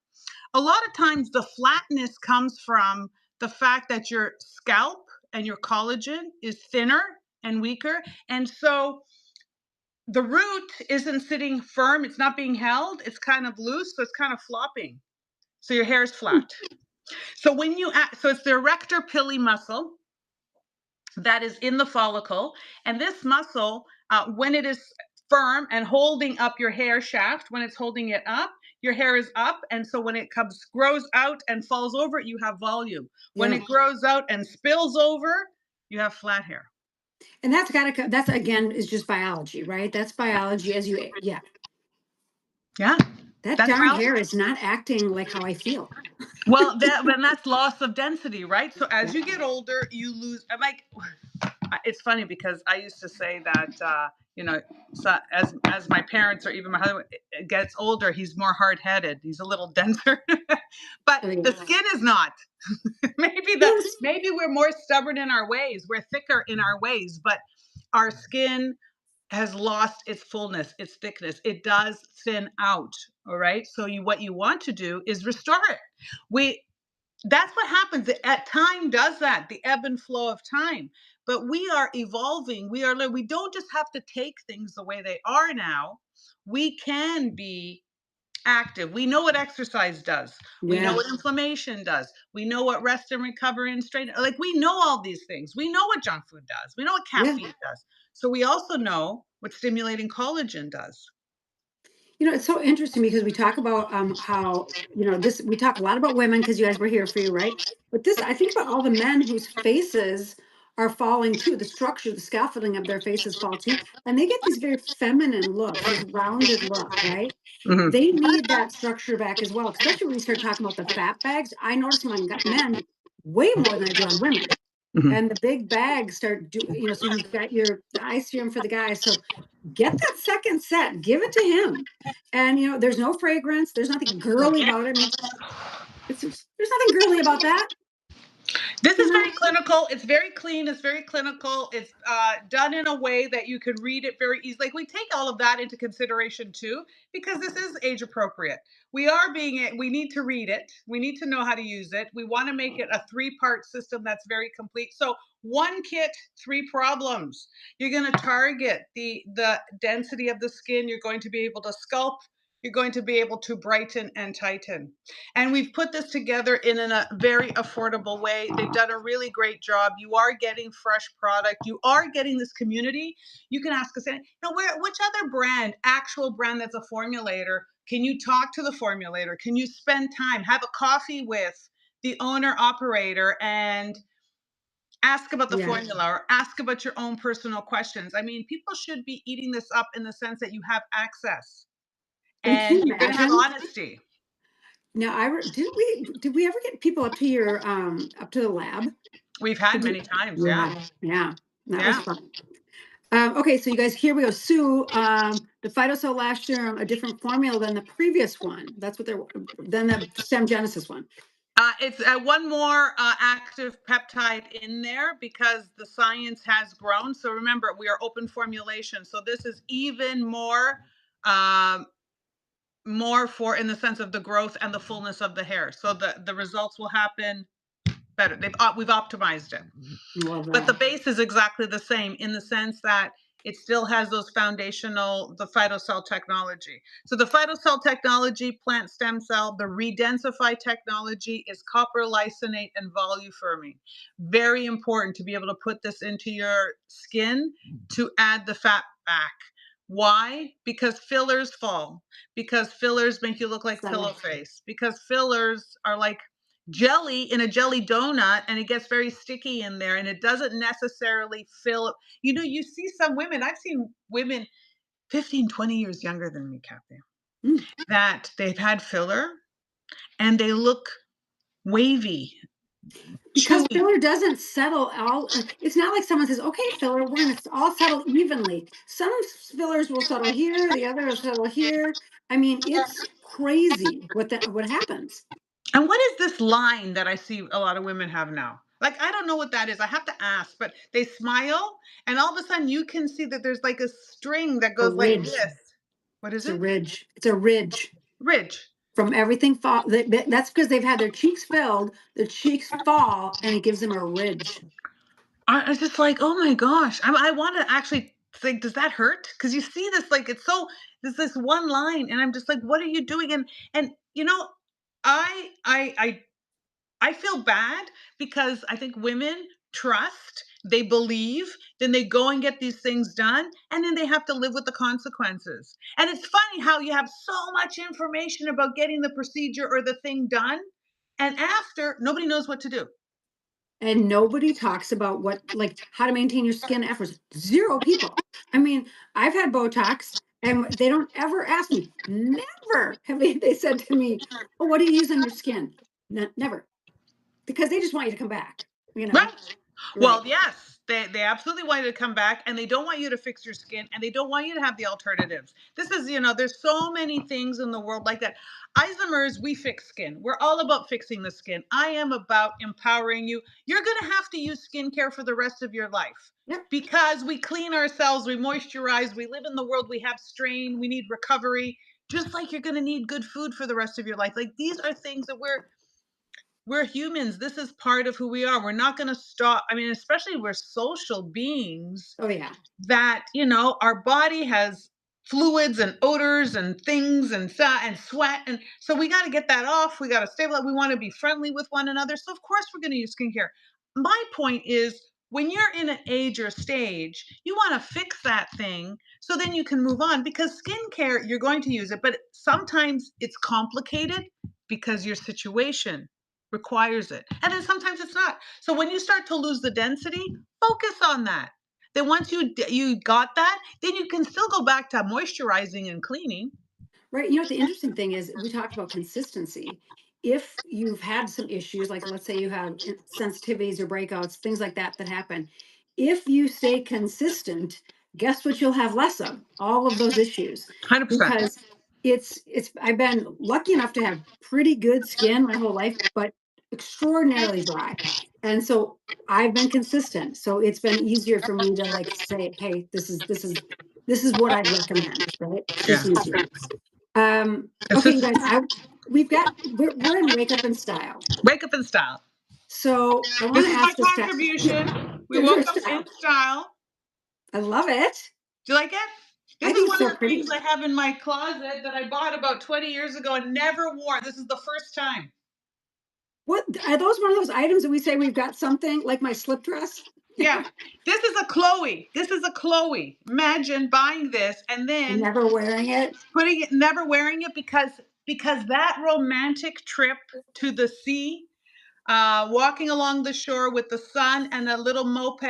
a lot of times the flatness comes from the fact that your scalp and your collagen is thinner and weaker. And so the root isn't sitting firm, it's not being held, it's kind of loose, so it's kind of flopping. So your hair is flat. So when you so it's the erector pili muscle that is in the follicle, and this muscle, when it is firm and holding up your hair shaft, when it's holding it up, your hair is up, and so when it grows out and falls over, you have volume. When it grows out and spills over, you have flat hair. And that's again is just biology, right? That's biology as you Yeah. That That's darn hair is not acting like how I feel. Well, that's loss of density, right? So as you get older, you lose. I'm like, it's funny because I used to say that, so as my parents or even my husband gets older, he's more hard-headed. He's a little denser, but the skin is not. Maybe we're more stubborn in our ways. We're thicker in our ways, but our skin has lost its fullness, its thickness. It does thin out. All right. So what you want to do is restore it. That's what happens. At time does that, the ebb and flow of time. But we are evolving. We don't just have to take things the way they are now. We can be active. We know what exercise does. We know what inflammation does. We know what rest and recovery and straighten. Like, we know all these things. We know what junk food does. We know what caffeine does. So we also know what stimulating collagen does. It's so interesting because we talk about how, we talk a lot about women because you guys were here for you, right? But I think about all the men whose faces are falling too. The structure, the scaffolding of their faces fall too. And they get these very feminine looks, this rounded look, right? Mhm. They need that structure back as well, especially when we start talking about the fat bags. I notice them on men way more than I do on women. Mhm. And the big bags so you've got the eye serum for the guys. So get that second set, give it to him. And there's no fragrance, there's nothing girly about it. I mean, there's nothing girly about that. This is very clinical. It's very clean. It's very clinical. It's done in a way that you can read it very easily. Like, we take all of that into consideration too, because this is age appropriate. We need to read it. We need to know how to use it. We want to make it a 3-part system that's very complete. So 1 kit, 3 problems. You're going to target the density of the skin. You're going to be able to sculpt. You're going to be able to brighten and tighten. And we've put this together in a very affordable way. They've done a really great job. You are getting fresh product. You are getting this community. You can ask us, which other actual brand that's a formulator, can you talk to the formulator? Can you spend time, have a coffee with the owner operator and ask about the formula or ask about your own personal questions? I mean, people should be eating this up in the sense that you have access and you're going to have honesty. Now, did we ever get people up to the lab? We've had many times. Yeah, that was fun. Okay, so you guys, here we go. Sue, the Phytocell Lash Serum, a different formula than the previous one. That's what than the Stem Genesis one. It's one more active peptide in there because the science has grown. So remember, we are open formulation. So this is even more for in the sense of the growth and the fullness of the hair. So the results will happen better. We've optimized it. But the base is exactly the same in the sense that it still has those the phytocell technology. So the phytocell technology, plant stem cell, the Redensify technology is copper lysonate and volufermine. Very important to be able to put this into your skin to add the fat back. Why? Because fillers fall. Because fillers make you look like pillow face. Because fillers are like jelly in a jelly donut, and it gets very sticky in there, and it doesn't necessarily fill. You see some women, I've seen women 15, 20 years younger than me, Kathy, that they've had filler and they look wavy. Because filler doesn't settle it's not like someone says, okay, filler, we're going to all settle evenly. Some fillers will settle here, the other will settle here. I mean, it's crazy what happens. And what is this line that I see a lot of women have now? Like, I don't know what that is. I have to ask, but they smile, and all of a sudden you can see that there's like a string that A goes like ridge. this. What is It's a it? ridge. It's a ridge Ridge. from everything fall. That's because they've had their cheeks filled, the cheeks fall, and it gives them a ridge. I was just like, oh my gosh. I want to actually think, does that hurt? Because you see this, like, it's so, there's this one line, and I'm just like, what are you doing? And you know, I I I I feel bad because I think women trust, they believe, then they go and get these things done, and then they have to live with the consequences. And it's funny how you have so much information about getting the procedure or the thing done, and after, nobody knows what to do. And nobody talks about what, like, how to maintain your skin afterwards. Zero people. I mean, I've had Botox and they don't ever ask me. Never have they said to me, "Oh, what do you use on your skin?" Never. Because they just want you to come back, you know? Right. Well, Right. yes, they absolutely want you to come back, and they don't want you to fix your skin, and they don't want you to have the alternatives. This is, there's so many things in the world like that. Isomers, we fix skin. We're all about fixing the skin. I am about empowering you. You're going to have to use skincare for the rest of your life Yep. because we clean ourselves, we moisturize, we live in the world, we have strain, we need recovery. Just like you're going to need good food for the rest of your life. Like, these are things that we're humans. This is part of who we are. We're not going to stop. I mean, especially we're social beings Oh yeah. that, our body has fluids and odors and things and sweat. And so we got to get that off. We got to stabilize. We want to be friendly with one another. So, of course, we're going to use skincare. My point is, when you're in an age or stage, you want to fix that thing so then you can move on because skincare, you're going to use it, but sometimes it's complicated because your situation requires it. And then sometimes it's not. So when you start to lose the density, focus on that. Then once you got that, then you can still go back to moisturizing and cleaning. Right. You know what the interesting thing is, we talked about consistency. If you've had some issues, like let's say you have sensitivities or breakouts, things like that that happen, if you stay consistent, guess what you'll have less of? All of those issues. 100%. Because it's I've been lucky enough to have pretty good skin my whole life, but extraordinarily dry. And so I've been consistent. So it's been easier for me to like say, hey, this is what I'd recommend, right? It's Yeah. just easier. It's Okay, you just guys, we're in Wake Up in Style. wake up in style. So I want This to is my ask this contribution. We your woke up in style. style. I love it. Do you like it? I This is think it's one of so the things pretty. I have in my closet that I bought about 20 years ago and never wore. This is the first time. What are those one of those items that we say we've got something like my slip dress? Yeah. This is a Chloe. This is a Chloe. Imagine buying this and And then never wearing it. putting it, never wearing it because that romantic trip to the sea, walking along the shore with the sun and a little moped,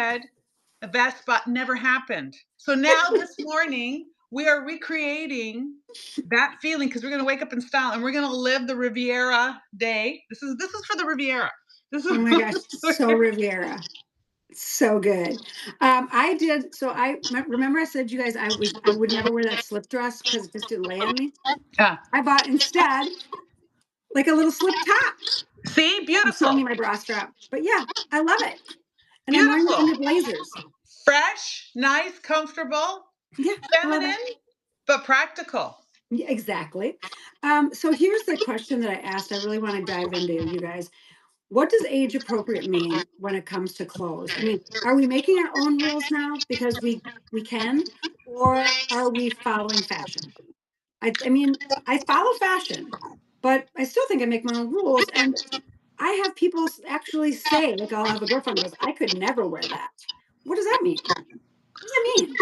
a Vespa, never happened. So now this morning we are recreating that feeling because we're going to wake up in style and we're going to live the Riviera day. This is for the Riviera. This Oh is my gosh, so Riviera. So good. I did. So remember I said you guys I would never wear that slip dress because it just didn't lay on me. yeah. I bought instead like a little slip top. See, I'm showing beautiful, you my bra strap. But yeah, I love it. And I'm wearing it beautiful, under blazers. fresh, nice, comfortable, Yeah, I love it. feminine, but practical. Yeah, exactly. So here's the question that I asked. I really want to dive into, you guys. What does age appropriate mean when it comes to clothes? I mean, are we making our own rules now because we can, or are we following fashion? I mean, I follow fashion, but I still think I make my own rules. And I have people actually say, like, I'll have a girlfriend who goes, I could never wear that. What does that mean? What does that mean?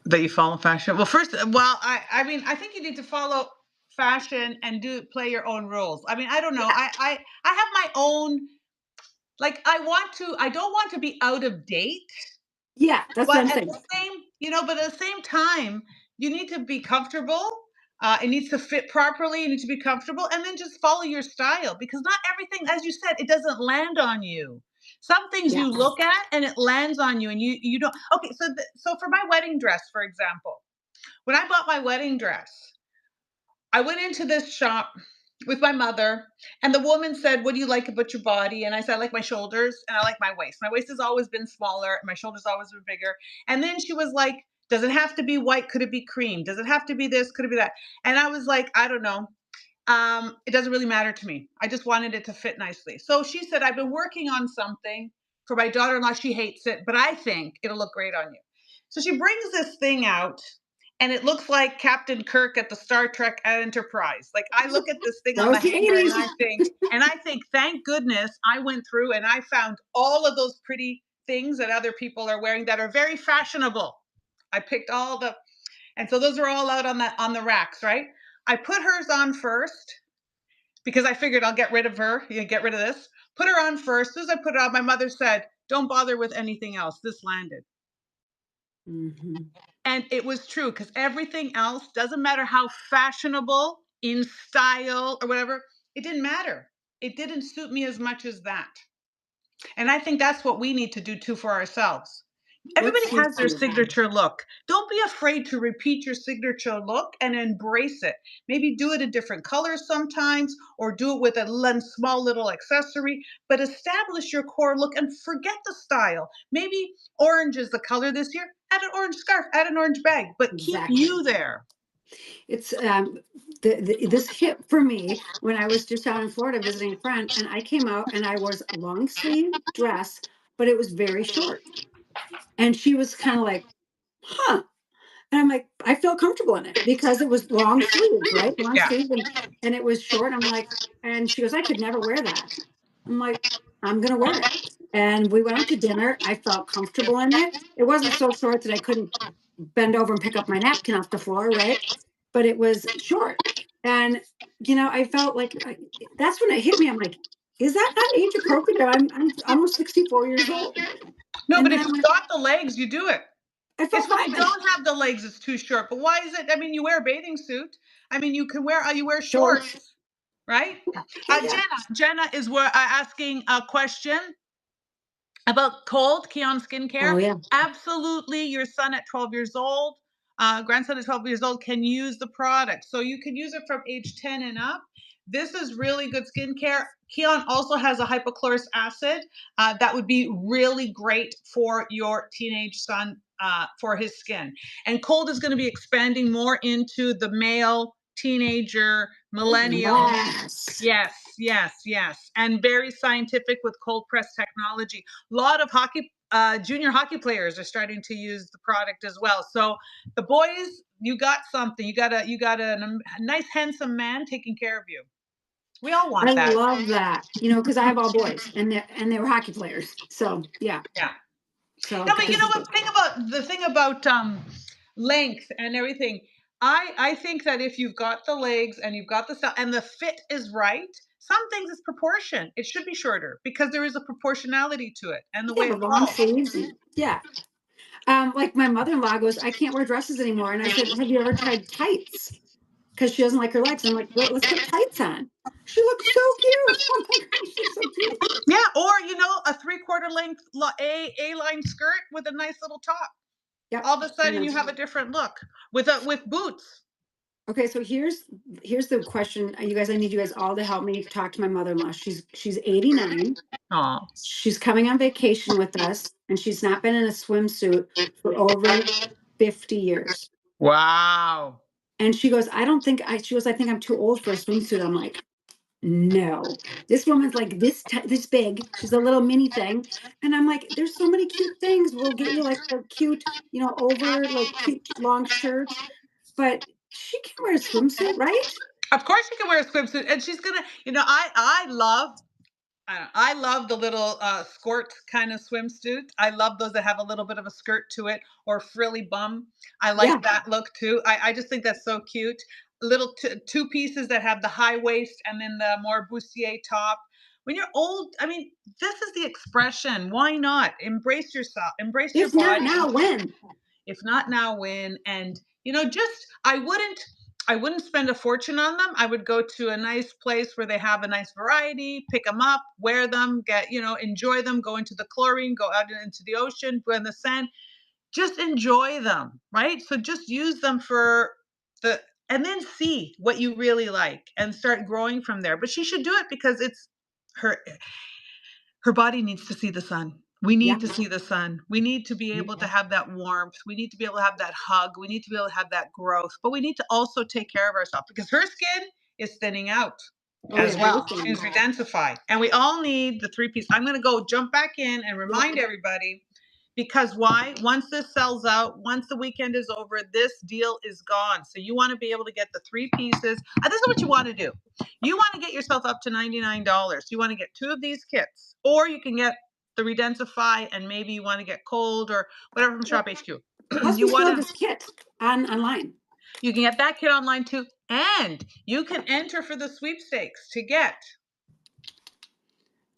That you follow fashion. Well, first, well, I mean, I think you need to follow fashion and play your own rules. I mean, I don't know. Yeah, I have my own. Like, I don't want to be out of date, yeah, that's what I'm but at the saying. same, but at the same time, you need to be comfortable. It needs to fit properly. You need to be comfortable, and then just follow your style because not everything, as you said, it doesn't land on you. Some things you Yes. look at and it lands on you, and you don't. Okay, so for my wedding dress, for example, when I bought my wedding dress, I went into this shop with my mother, and the woman said, "What do you like about your body?" And I said, "I like my shoulders and I like my waist. My waist has always been smaller and my shoulders always been bigger." And then she was like, "Does it have to be white? Could it be cream? Does it have to be this? Could it be that?" And I was like, "I don't know. It doesn't really matter to me. I just wanted it to fit nicely." So she said, "I've been working on something for my daughter-in-law. She hates it, but I think it'll look great on you." So she brings this thing out, and it looks like Captain Kirk at the Star Trek Enterprise. Like, I look at this thing That on the was the hanger, and 80s. I think, thank goodness I went through and I found all of those pretty things that other people are wearing that are very fashionable. I picked all the, and so those are all out on the racks, right? I put hers on first because I figured I'll get rid of her. Get rid of this. Put her on first. As soon as I put it on, my mother said, "Don't bother with anything else. This landed." Mm-hmm. And it was true, because everything else, doesn't matter how fashionable, in style, or whatever, it didn't matter. It didn't suit me as much as that. And I think that's what we need to do too for ourselves. What Everybody has suits their you? signature look. Don't be afraid to repeat your signature look and embrace it. Maybe do it in different colors sometimes, or do it with a small little accessory, but establish your core look and forget the style. Maybe orange is the color this year. Add an orange scarf, add an orange bag, but keep Exactly. you there. It's this hit for me when I was just down in Florida visiting a friend, and I came out and I was a long sleeve dress, but it was very short. And she was kind of like, huh. And I'm like, I feel comfortable in it because it was long sleeves, right? Long Yeah. sleeves, and it was short. I'm like, and she goes, I could never wear that. I'm like, I'm gonna wear it. And we went out to dinner. I felt comfortable in it. It wasn't so short that I couldn't bend over and pick up my napkin off the floor, right? But it was short. And I felt like that's when it hit me. I'm like, is that not age appropriate? I'm almost 64 years old. No, And but then if I you've went, got the legs, you do it. I It's felt when you fine. don't have the legs, it's too short. But why is it? I mean, you wear a bathing suit. I mean, you wear Shorts. shorts, right? Yeah. Okay, yeah. Jenna is asking a question about cold, Keon Skincare. Oh yeah. Absolutely, your son at 12 years old, grandson at 12 years old can use the product. So you can use it from age 10 and up. This is really good skincare. Keon also has a hypochlorous acid that would be really great for your teenage son, for his skin. And cold is going to be expanding more into the male, teenager, millennial. Yes. Yes, yes, yes. And very scientific with cold press technology. A lot of junior hockey players are starting to use the product as well. So the boys, you got something. You got a nice, handsome man taking care of you. We all I want that. love that. Because I have all boys and they were hockey players. So yeah. Yeah. So No, but you this know is good. what? The thing about length and everything. I think that if you've got the legs and you've got the style and the fit is right, some things is proportion. It should be shorter because there is a proportionality to it and the Yeah, way the it long falls. sleeves and yeah. Like my mother-in-law goes, I can't wear dresses anymore. And I said, have you ever tried tights? Because she doesn't like her legs. I'm like, well, let's put tights on. She looks so cute. Oh my gosh, she's so cute. Yeah, or a 3/4 length A-line skirt with a nice little top. Yep. All of a I sudden know. you have a different look with boots. Okay, so here's the question. You guys, I need you guys all to help me talk to my mother-in-law. She's 89. Oh, She's coming on vacation with us, and she's not been in a swimsuit for over 50 years. wow. And she goes, she goes, I think I'm too old for a swimsuit. I'm like, no, this woman's like this big. She's a little mini thing. And I'm like, there's so many cute things. We'll get you like a cute, over like cute long shirts, but she can wear a swimsuit, right? Of course she can wear a swimsuit, and she's gonna. I love the little skirt kind of swimsuit. I love those that have a little bit of a skirt to it or frilly bum. I Yeah. like that look too. I just think that's so cute. Little two pieces that have the high waist and then the more bustier top. When you're old, I mean, this is the expression. Why not embrace yourself, embrace your If not body? now, when? If not now, when? And just I wouldn't spend a fortune on them. I would go to a nice place where they have a nice variety, pick them up, wear them, enjoy them, go into the chlorine, go out into the ocean, go in the sand, just enjoy them, right? So just use them for the and then see what you really like and start growing from there. But she should do it because it's her body needs to see the sun. We need to see the sun. We need to be able to have that warmth. We need to be able to have that hug. We need to be able to have that growth. But we need to also take care of ourselves because her skin is thinning out as well. She's Redensify. And we all need the 3-piece. I'm going to go jump back in and remind everybody, because why? Once this sells out, once the weekend is over, this deal is gone. So you want to be able to get the 3 pieces. This is what you want to do. You want to get yourself up to $99. You want to get 2 of these kits, or you can get the Redensify, and maybe you want to get cold or whatever from Shop HQ. Plus, you want this kit online. You can get that kit online too, and you can enter for the sweepstakes to get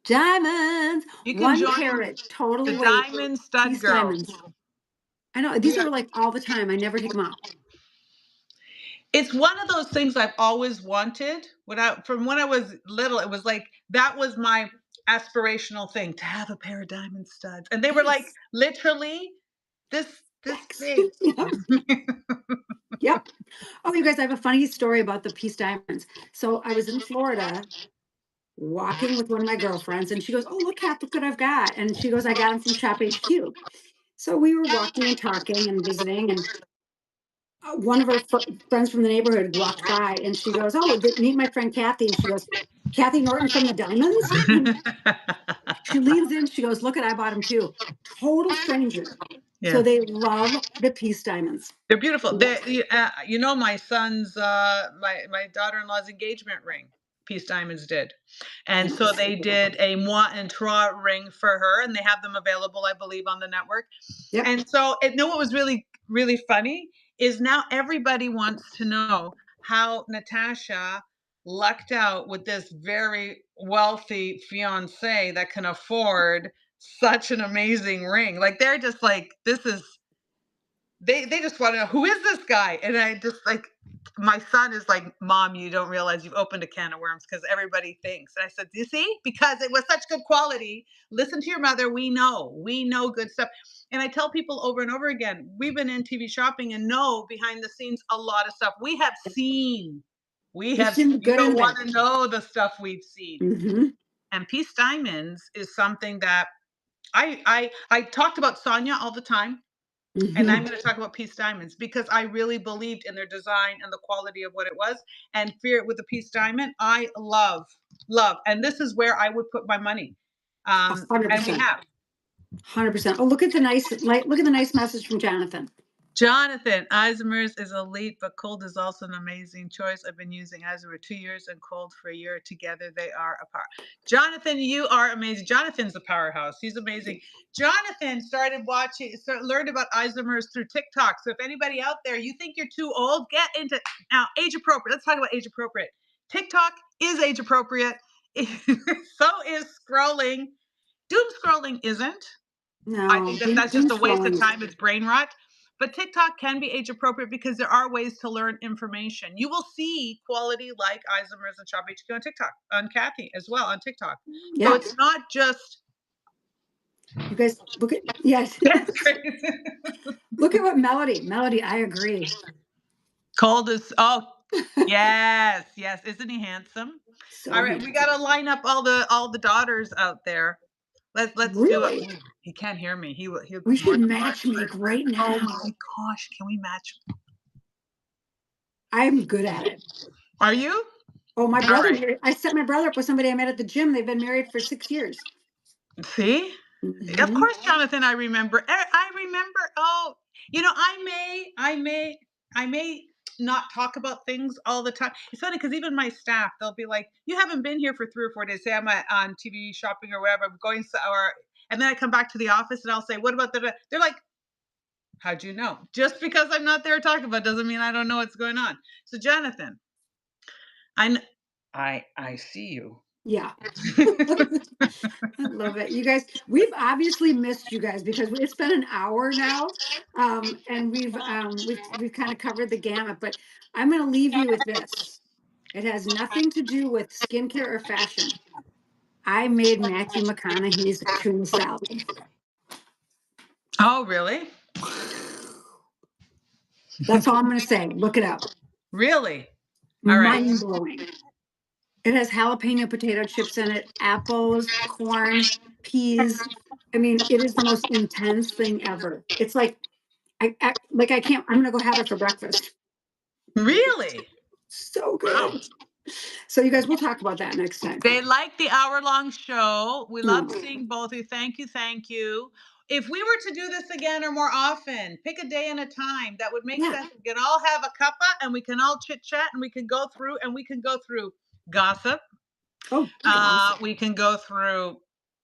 diamonds. You can 1 carat, total the weight, Diamond Stud Girl. Diamonds. I know these are like all the time. I never take them off. It's one of those things I've always wanted. From when I was little, it was like that was my aspirational thing, to have a pair of diamond studs, and they were like literally this big. Yep. Oh, you guys, I have a funny story about the piece diamonds. So I was in Florida walking with one of my girlfriends, and she goes, "Oh, look, Kat, look what I've got." And she goes, "I got them from Shop HQ." So we were walking and talking and visiting, and one of her friends from the neighborhood walked by, and she goes, "Oh, meet my friend Kathy." And she goes, "Kathy Norton from the Diamonds?" And she leans in, she goes, "Look at, I bought them too." Total stranger. Yeah. So they love the piece diamonds. They're beautiful. My son's, my daughter-in-law's engagement ring, piece diamonds did. And so they did a moi and trois ring for her, and they have them available, I believe, on the network. Yep. And so, what was really, really funny is now everybody wants to know how Natasha lucked out with this very wealthy fiance that can afford such an amazing ring. Like, they're just like, this is, they just want to know, who is this guy? And I just like, my son is like, "Mom, you don't realize you've opened a can of worms," because everybody thinks. And I said, "You see, because it was such good quality. Listen to your mother. We know good stuff." And I tell people over and over again, we've been in TV shopping and know behind the scenes a lot of stuff. We have seen. You don't want to know the stuff we've seen. Mm-hmm. And piece diamonds is something that I talked about Sonia all the time. Mm-hmm. And I'm going to talk about piece diamonds because I really believed in their design and the quality of what it was. And with the piece diamond, I love. And this is where I would put my money. 100%. And we have 100%. Oh, look at the nice message from Jonathan. Jonathan, Isomers is elite, but cold is also an amazing choice. I've been using Isomer 2 years and cold for a year. Together, they are a power. Jonathan, you are amazing. Jonathan's a powerhouse. He's amazing. Jonathan learned about Isomers through TikTok. So if anybody out there, you think you're too old, get into now age appropriate. Let's talk about age appropriate. TikTok is age appropriate. So is scrolling. Doom scrolling isn't. No, I think that's just a waste of time. It's brain rot. But TikTok can be age appropriate because there are ways to learn information. You will see quality like Isomers and Shop HQ on TikTok, on Kathy as well on TikTok. Yeah. So it's not just. You guys look at, yes. Look at what Melody, I agree. Cold is, yes. Isn't he handsome? So all right, handsome. We got to line up all the daughters out there. Let's really? Do it. He can't hear me. We should match make right now. Oh my gosh, can we match? I'm good at it. Are you? Oh, my brother. Right. I set my brother up with somebody I met at the gym. They've been married for 6 years. See? Mm-hmm. Of course, Jonathan, I remember. Oh, I may not talk about things all the time. It's funny because even my staff, they'll be like, "You haven't been here for 3 or 4 days." Say I'm on TV shopping or whatever. I'm going and then I come back to the office and I'll say, "What about the?" They're like, "How'd you know?" Just because I'm not there talking about it doesn't mean I don't know what's going on. So, Jonathan, I see you. Yeah. I love it. You guys, we've obviously missed you guys because it's been an hour now. And we've kind of covered the gamut, but I'm going to leave you with this. It has nothing to do with skincare or fashion. I made Matthew McConaughey's tuna salad. Oh, really? That's all I'm going to say. Look it up. Really? All right. Mind blowing. It has jalapeno potato chips in it, apples, corn, peas. I mean, it is the most intense thing ever. It's like I can't. I'm gonna go have it for breakfast. Really? So Wow. good. So you guys, we'll talk about that next time. They like the hour-long show. We love Mm. seeing both of you. Thank you. Thank you. If we were to do this again or more often, pick a day and a time that would make Yeah. sense. We can all have a cuppa and we can all chit chat and we can go through gossip. Oh, gosh. We can go through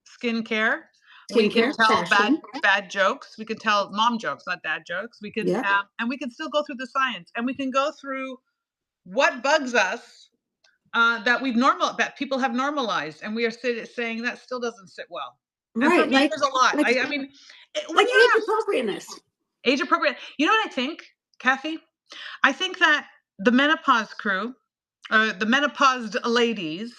skincare. We can Skincare, tell fashion. bad jokes. We can tell mom jokes, not dad jokes. We can Yeah. and we can still go through the science, and we can go through what bugs us that people have normalized, and we are saying that still doesn't sit well. And for Right. me, there's a lot. Like I mean, when like you age have appropriateness. age appropriate, you know what I think, Kathy? I think that the menopause crew, the menopaused ladies,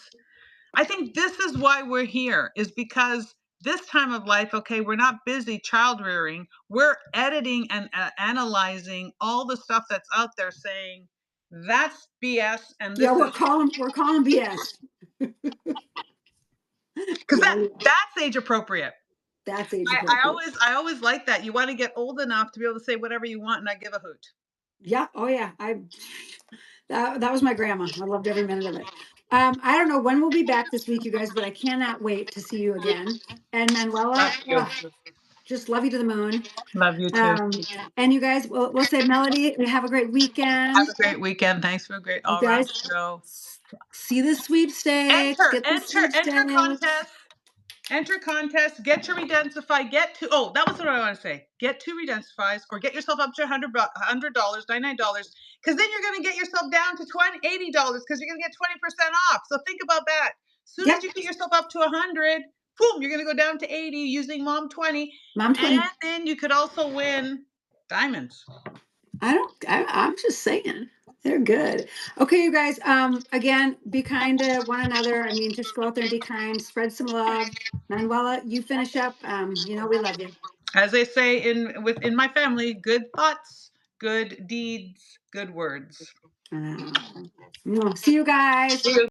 I think this is why we're here, is because this time of life, okay, we're not busy child rearing. We're editing and analyzing all the stuff that's out there saying that's BS and Yeah, this is we're calling BS. because Yeah, that's age appropriate. that's age I, appropriate. I always like that. You want to get old enough to be able to say whatever you want and not give a hoot. Yeah. Oh yeah. That was my grandma. I loved every minute of it. I don't know when we'll be back this week, you guys, but I cannot wait to see you again. And Love Manuela, you. just love you to the moon. Love you too. And you guys, we'll say, Melody, have a great Have weekend. a great weekend. Thanks for a great You all round guys, show. see the sweepstakes. Get the Enter sweepstakes. contest. Enter contest. Get to Redensify. That was what I want to say. Get to Redensify or get yourself up to $100, $99, because then you're going to get yourself down to $80 because you're going to get 20% off. So think about that. As soon as Yep. you get yourself up to 100, boom, you're going to go down to 80 using Mom 20. Mom 20. And then you could also win diamonds. I'm just saying. They're good. Okay, you guys. Again, be kind to one another. I mean, just go out there and be kind. Spread some love. Manuela, you finish up. We love you. As they say within my family, good thoughts, good deeds, good words. See you guys. See you.